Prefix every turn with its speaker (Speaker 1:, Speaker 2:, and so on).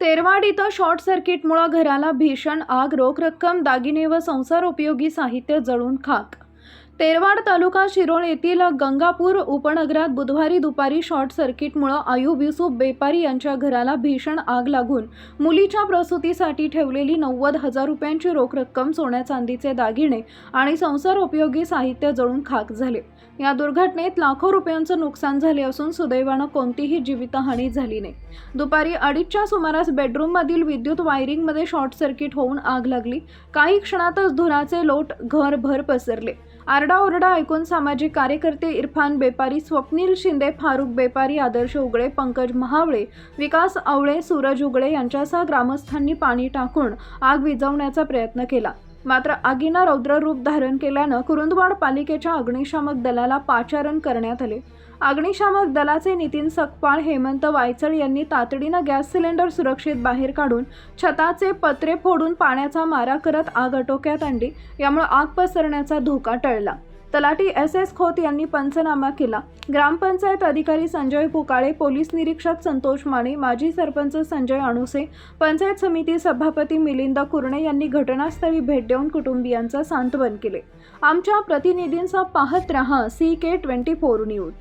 Speaker 1: तेरवाड इथं शॉर्ट सर्किटमुळे घराला भीषण आग, रोख रक्कम, दागिने व संसारोपयोगी साहित्य जळून खाक। तेरवाड तालुका शिरोळ येथील गंगापूर उपनगरात बुधवारी दुपारी शॉर्ट सर्किटमुळे आयुब युसुफ बेपारी यांच्या घराला भीषण आग लागून मुलीच्या प्रसूतीसाठी ठेवलेली 90,000 रुपयांची रोख रक्कम, सोन्या चांदीचे दागिने आणि संसारोपयोगी साहित्य जळून खाक झाले। या दुर्घटनेत लाखो रुपयांचे नुकसान झाले असून सुदैवाने कोणतीही जीवितहानी झाली नाही। दुपारी 2:30च्या सुमारास बेडरूममधील विद्युत वायरिंगमध्ये शॉर्ट सर्किट होऊन आग लागली। काही क्षणातच धुराचे लोट घरभर पसरले। आरडाओरडा ऐकून सामाजिक कार्यकर्ते इरफान बेपारी, स्वप्नील शिंदे, फारुख बेपारी, आदर्श उगळे, पंकज महावळे, विकास आवळे, सूरज उगळे यांच्यासह ग्रामस्थांनी पाणी टाकून आग विझवण्याचा प्रयत्न केला। मात्र आगीनं रौद्र रूप धारण केल्यानं कुरुंदवाड पालिकेच्या अग्निशामक दलाला पाचारण करण्यात आले। अग्निशामक दलाचे नितीन सकपाळ, हेमंत वायचळ यांनी तातडीनं गॅस सिलेंडर सुरक्षित बाहेर काढून छताचे पत्रे फोडून पाण्याचा मारा करत आग आटोक्यात आणली। यामुळे आग पसरण्याचा धोका टळला। तलाठी SS खोत यांनी पंचनामा केला। ग्रामपंचायत अधिकारी संजय पुकाळे, पोलीस निरीक्षक संतोष माने, माजी सरपंच संजय अणुसे, पंचायत समिती सभापती मिलिंद कुरणे यांनी घटनास्थळी भेट देऊन कुटुंबियांचा सांत्वन केले। आमच्या प्रतिनिधींचा पाहत रहा CK24 न्यूज।